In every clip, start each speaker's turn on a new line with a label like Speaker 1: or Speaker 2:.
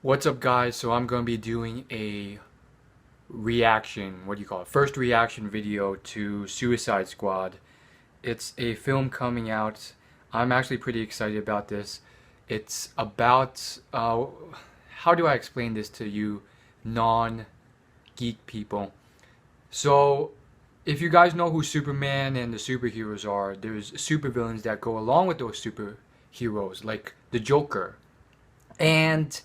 Speaker 1: What's up, guys? So I'm going to be doing a reaction, what do you call it? First reaction video to Suicide Squad. It's a film coming out. I'm actually pretty excited about this. It's about, how do I explain this to you non-geek people? So, if you guys know who Superman and the superheroes are, there's supervillains that go along with those superheroes, like the Joker. And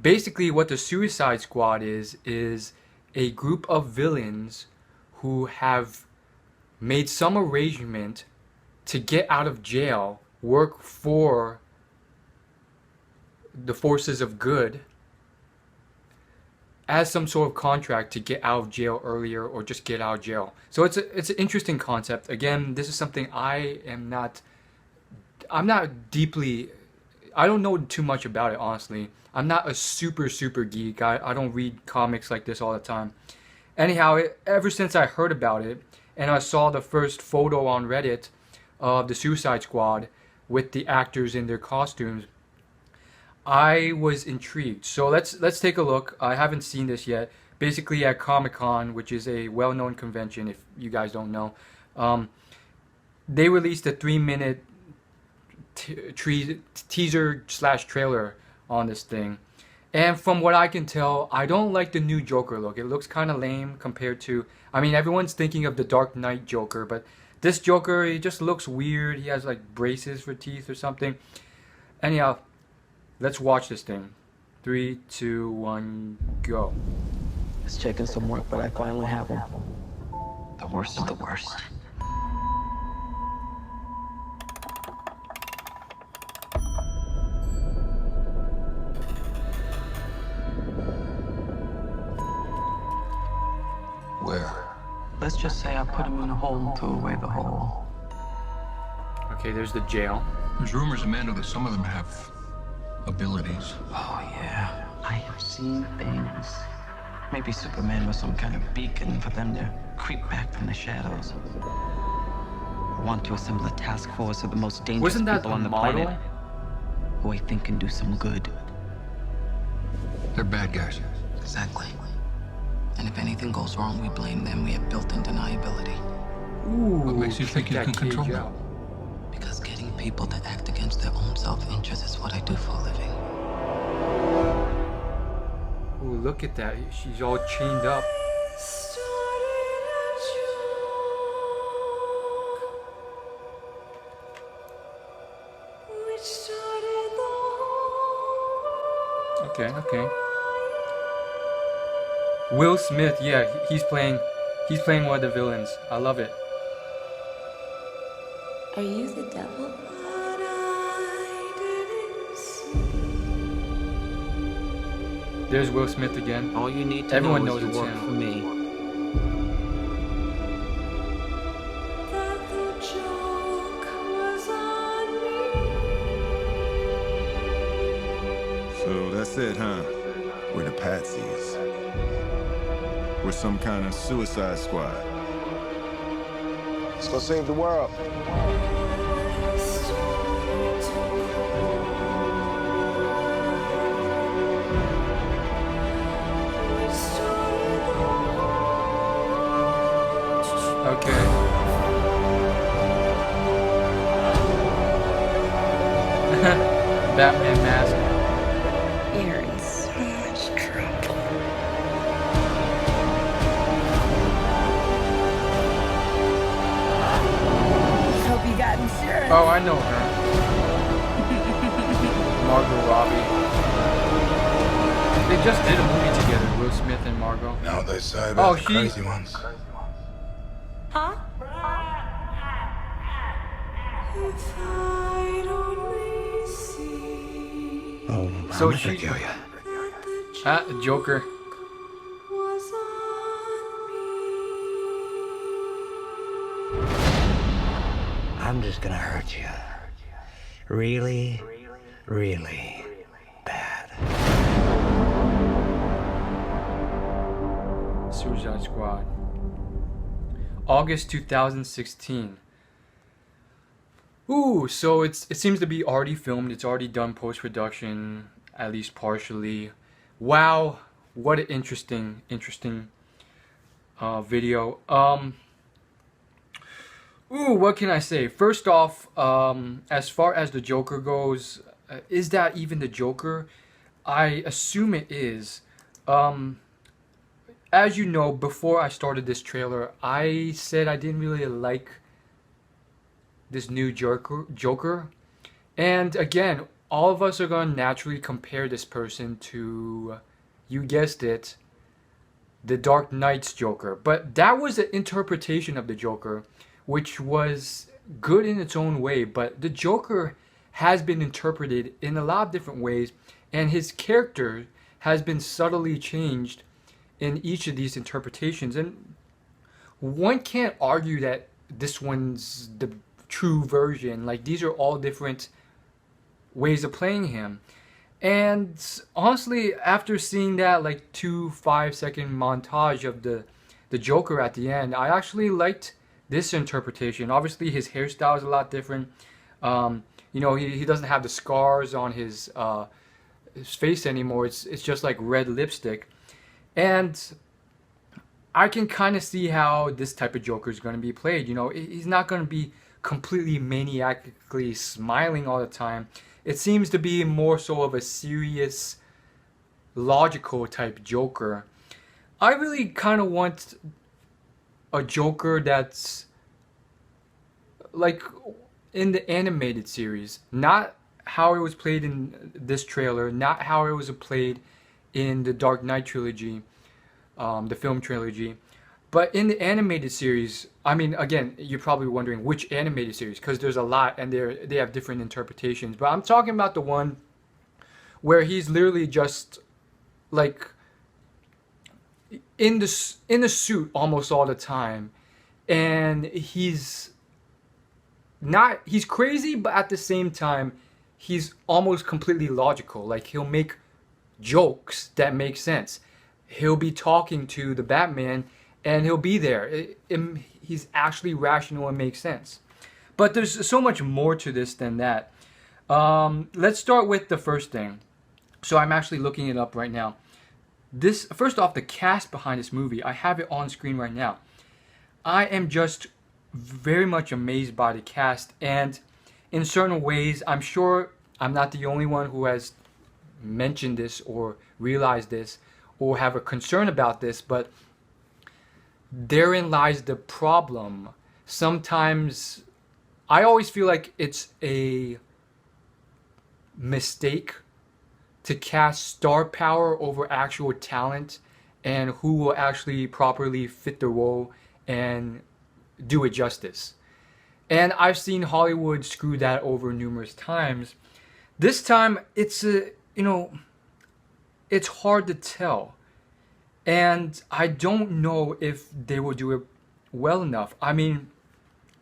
Speaker 1: basically what the Suicide Squad is a group of villains who have made some arrangement to get out of jail, work for the forces of good as some sort of contract to get out of jail earlier or just get out of jail. So it's an interesting concept. Again, this is something I'm not deeply, I don't know too much about it, honestly. I'm not a super geek. I don't read comics like this all the time. Anyhow, ever since I heard about it and I saw the first photo on Reddit of the Suicide Squad with the actors in their costumes, I was intrigued. So let's take a look. I haven't seen this yet. Basically, at Comic-Con, which is a well-known convention, if you guys don't know, they released a 3-minute teaser slash trailer on this thing. And from what I can tell, I don't like the new Joker look. It looks kind of lame compared to, I mean, everyone's thinking of the Dark Knight Joker, but this Joker, he just looks weird. He has like braces for teeth or something. Anyhow, let's watch this thing. 3, 2, 1, go.
Speaker 2: It's taking some work, but I finally have him.
Speaker 3: The worst of the worst. Where?
Speaker 2: Let's just say I put him in a hole and threw away the hole.
Speaker 1: Okay, there's the jail.
Speaker 4: There's rumors, Amanda, that some of them have abilities.
Speaker 2: Oh, yeah. I have seen things. Maybe Superman was some kind of beacon for them to creep back from the shadows. I want to assemble a task force of the most dangerous
Speaker 1: Wasn't that
Speaker 2: people
Speaker 1: a
Speaker 2: on the
Speaker 1: model?
Speaker 2: planet who I think can do some good.
Speaker 4: They're bad guys.
Speaker 3: Exactly. And if anything goes wrong, we blame them. We have built-in deniability.
Speaker 1: Ooh,
Speaker 4: What makes you think
Speaker 1: check
Speaker 4: you
Speaker 1: that
Speaker 4: can control
Speaker 1: cage
Speaker 4: them?
Speaker 1: out.
Speaker 3: Because getting people to act against their own self-interest is what I do for a living.
Speaker 1: Ooh, look at that. She's all chained up. Okay. Will Smith, yeah, he's playing one of the villains. I love it.
Speaker 5: Are you the devil?
Speaker 1: There's Will Smith again.
Speaker 2: All you need to
Speaker 1: Everyone
Speaker 2: know is
Speaker 1: knows
Speaker 2: you
Speaker 1: it's
Speaker 2: work
Speaker 1: him.
Speaker 2: for me.
Speaker 6: So that's it, huh? We're the patsies. We're some kind of suicide squad.
Speaker 7: Let's go save the world.
Speaker 1: Okay. Batman mask.
Speaker 5: You're in so much trouble. Hope you got insurance.
Speaker 1: Oh, I know her. Margot Robbie. They just did a movie together, Will Smith and Margot.
Speaker 7: Now they say
Speaker 1: Oh,
Speaker 7: about the
Speaker 1: she-
Speaker 7: crazy ones.
Speaker 5: Huh?
Speaker 7: Oh,
Speaker 1: So she, Joker.
Speaker 8: I'm just gonna hurt you. Really, really bad.
Speaker 1: Suicide Squad. August 2016. Ooh, so it seems to be already filmed. It's already done post-production. at least partially. Wow, what an interesting video. Ooh, what can I say? First off, as far as the Joker goes, is that even the Joker? I assume it is. As you know, before I started this trailer, I said I didn't really like this new Joker. And again, all of us are going to naturally compare this person to, you guessed it, the Dark Knight's Joker. But that was an interpretation of the Joker, which was good in its own way. But the Joker has been interpreted in a lot of different ways, and his character has been subtly changed in each of these interpretations. And one can't argue that this one's the true version. Like, these are all different ways of playing him. And honestly, after seeing that like 2 5-second montage of the Joker at the end, I actually liked this interpretation. Obviously his hairstyle is a lot different. You know, he doesn't have the scars on his face anymore. It's just like red lipstick. And I can kind of see how this type of Joker is going to be played. You know, he's not going to be completely maniacally smiling all the time. It seems to be more so of a serious, logical type Joker. I really kind of want a Joker that's like in the animated series, not how it was played in this trailer, not how it was played in the Dark Knight trilogy, the film trilogy, but in the animated series. I mean, again, you're probably wondering which animated series, because there's a lot and they have different interpretations. But I'm talking about the one where he's literally just like in the suit almost all the time, and he's crazy, but at the same time he's almost completely logical. Like, he'll make jokes that make sense. He'll be talking to the Batman and he'll be there. He's actually rational and makes sense. But there's so much more to this than that. Let's start with the first thing. So I'm actually looking it up right now. First off, the cast behind this movie, I have it on screen right now. I am just very much amazed by the cast, and in certain ways, I'm sure I'm not the only one who has mentioned this or realized this or have a concern about this, but therein lies the problem. Sometimes I always feel like it's a mistake to cast star power over actual talent and who will actually properly fit the role and do it justice. And I've seen Hollywood screw that over numerous times. This time, it's it's hard to tell. And I don't know if they will do it well enough. I mean,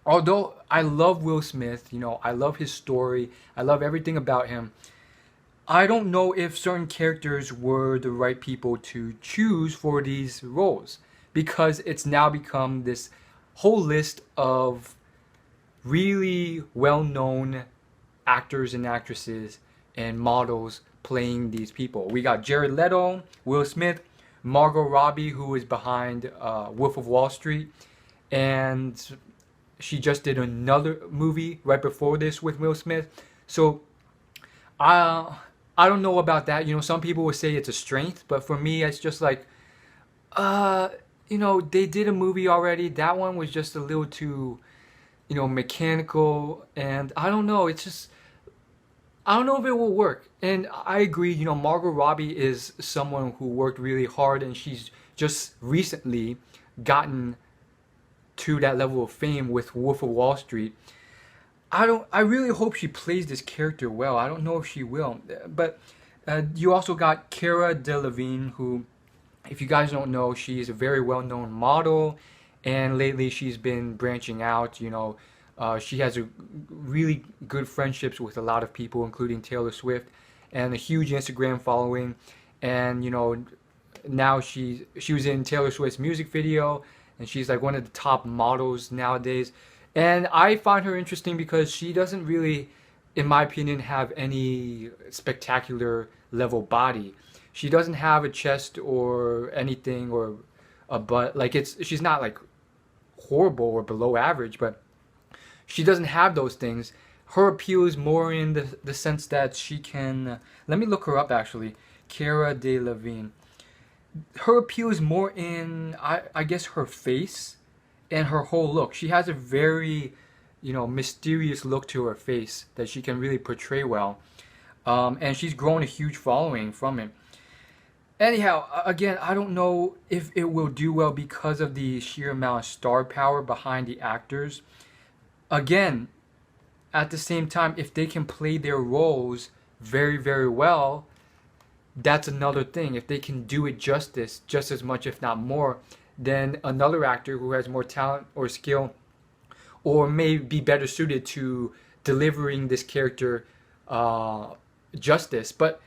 Speaker 1: although I love Will Smith, you know, I love his story, I love everything about him, I don't know if certain characters were the right people to choose for these roles, because it's now become this whole list of really well-known actors and actresses and models playing these people. We got Jared Leto, Will Smith, Margot Robbie, who is behind Wolf of Wall Street, and she just did another movie right before this with Will Smith. So I don't know about that. You know, some people would say it's a strength, but for me, it's just like, you know, they did a movie already. That one was just a little too, you know, mechanical, and I don't know. It's just, I don't know if it will work. And I agree, you know, Margot Robbie is someone who worked really hard, and she's just recently gotten to that level of fame with Wolf of Wall Street. I really hope she plays this character well. I don't know if she will. But you also got Cara Delevingne, who, if you guys don't know, she's a very well-known model, and lately she's been branching out. You know, she has a really good friendships with a lot of people, including Taylor Swift, and a huge Instagram following. And you know, now she was in Taylor Swift's music video, and she's like one of the top models nowadays. And I find her interesting because she doesn't really in my opinion, have any spectacular level body. She doesn't have a chest or anything or a butt. Like she's not like horrible or below average, but she doesn't have those things. Her appeal is more in the sense that she can. Let me look her up actually. Cara Delevingne. Her appeal is more in I guess her face and her whole look. She has a very, mysterious look to her face that she can really portray well. And she's grown a huge following from it. Anyhow, again, I don't know if it will do well because of the sheer amount of star power behind the actors. Again, at the same time, if they can play their roles very, very well, that's another thing. If they can do it justice, just as much, if not more, than another actor who has more talent or skill, or may be better suited to delivering this character justice. But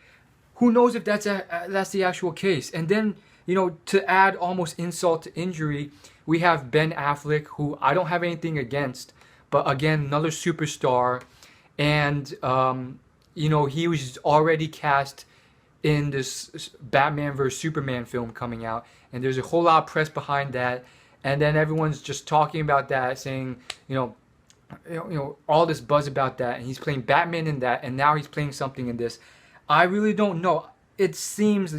Speaker 1: who knows if that's the actual case? And then, to add almost insult to injury, we have Ben Affleck, who I don't have anything against, but again, another superstar. And, he was already cast in this Batman vs. Superman film coming out. And there's a whole lot of press behind that. And then everyone's just talking about that, saying, all this buzz about that. And he's playing Batman in that. And now he's playing something in this. I really don't know. It seems,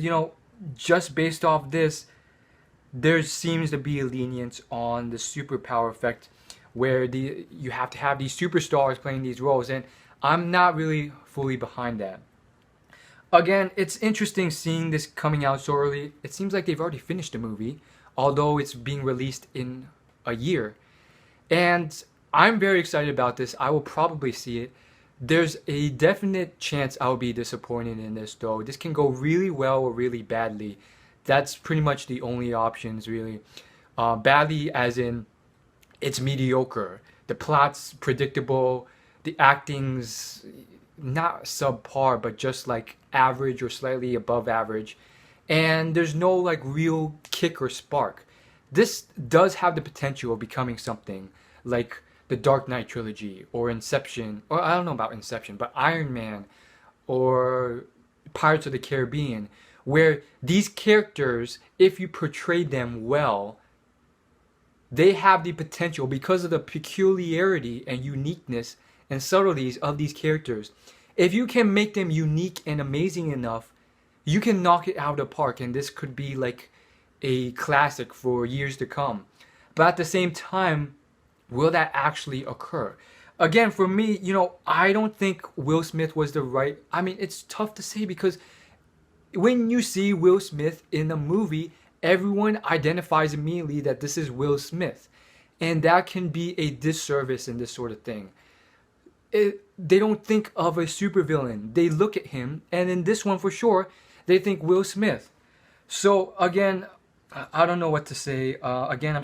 Speaker 1: just based off this, there seems to be a lenience on the superpower effect, where you have to have these superstars playing these roles, and I'm not really fully behind that. Again, it's interesting seeing this coming out so early. It seems like they've already finished the movie, although it's being released in a year. And I'm very excited about this. I will probably see it. There's a definite chance I'll be disappointed in this, though. This can go really well or really badly. That's pretty much the only options, really. Badly as in it's mediocre. The plot's predictable. The acting's not subpar, but just like average or slightly above average. And there's no like real kick or spark. This does have the potential of becoming something like the Dark Knight trilogy or Inception, or I don't know about Inception, but Iron Man or Pirates of the Caribbean, where these characters, if you portray them well, they have the potential, because of the peculiarity and uniqueness and subtleties of these characters. If you can make them unique and amazing enough, you can knock it out of the park, and this could be like a classic for years to come. But at the same time, will that actually occur? Again, for me, I don't think Will Smith was the right... I mean, it's tough to say, because when you see Will Smith in a movie, everyone identifies immediately that this is Will Smith. And that can be a disservice in this sort of thing. They don't think of a supervillain. They look at him, and in this one for sure, they think Will Smith. So again, I don't know what to say. Again,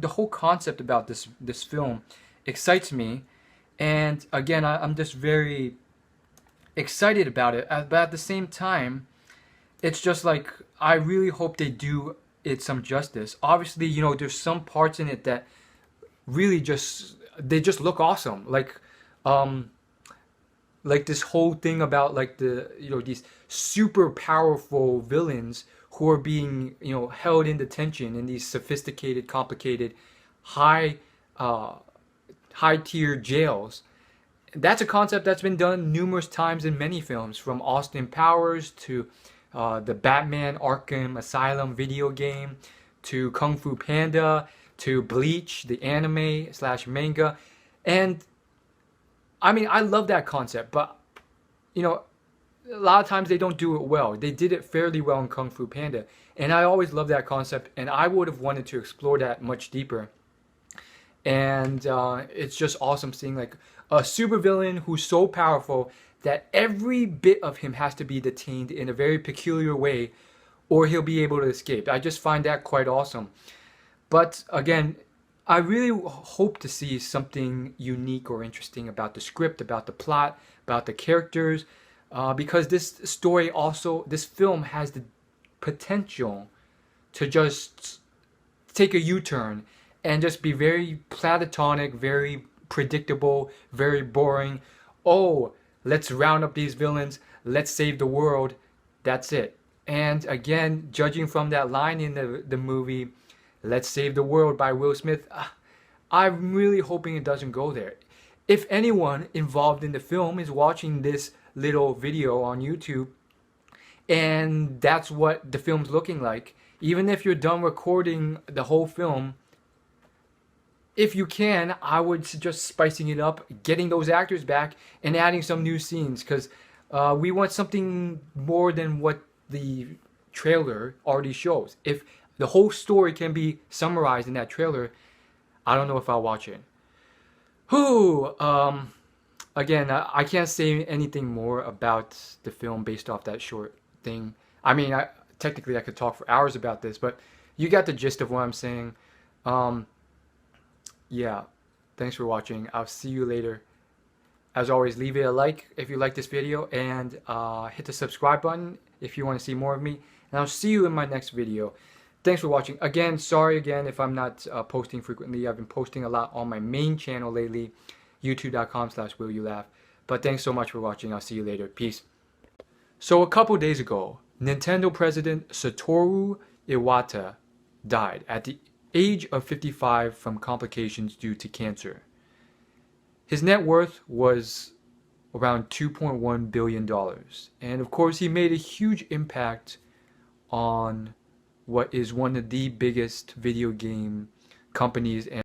Speaker 1: the whole concept about this film excites me. And again, I'm just very excited about it. But at the same time, it's just like, I really hope they do it some justice. Obviously, there's some parts in it that really they just look awesome. Like this whole thing about like these super powerful villains who are being held in detention in these sophisticated, complicated, high tier jails. That's a concept that's been done numerous times in many films, from Austin Powers to the Batman Arkham Asylum video game, to Kung Fu Panda, to Bleach, the anime/manga. And I mean, I love that concept, but a lot of times they don't do it well. They did it fairly well in Kung Fu Panda, and I always love that concept, and I would have wanted to explore that much deeper. And it's just awesome seeing like a supervillain who's so powerful that every bit of him has to be detained in a very peculiar way, or he'll be able to escape. I just find that quite awesome. But again, I really hope to see something unique or interesting about the script, about the plot, about the characters, because this film has the potential to just take a U-turn and just be very platonic, very predictable, very boring. Oh, let's round up these villains, let's save the world. That's it. And again, judging from that line in the movie, let's save the world by Will Smith, I'm really hoping it doesn't go there. If anyone involved in the film is watching this little video on YouTube and that's what the film's looking like, even if you're done recording the whole film, if you can, I would suggest spicing it up, getting those actors back, and adding some new scenes, because we want something more than what the trailer already shows. If the whole story can be summarized in that trailer, I don't know if I'll watch it. Again, I can't say anything more about the film based off that short thing. I mean, technically I could talk for hours about this, but you got the gist of what I'm saying. Yeah, thanks for watching. I'll see you later. As always, leave it a like if you like this video, and hit the subscribe button if you want to see more of me. And I'll see you in my next video. Thanks for watching. Again, sorry again if I'm not posting frequently. I've been posting a lot on my main channel lately, youtube.com/willyouLaugh. But thanks so much for watching. I'll see you later. Peace. So a couple days ago, Nintendo president Satoru Iwata died at the age of 55 from complications due to cancer. His net worth was around $2.1 billion. And of course, he made a huge impact on what is one of the biggest video game companies and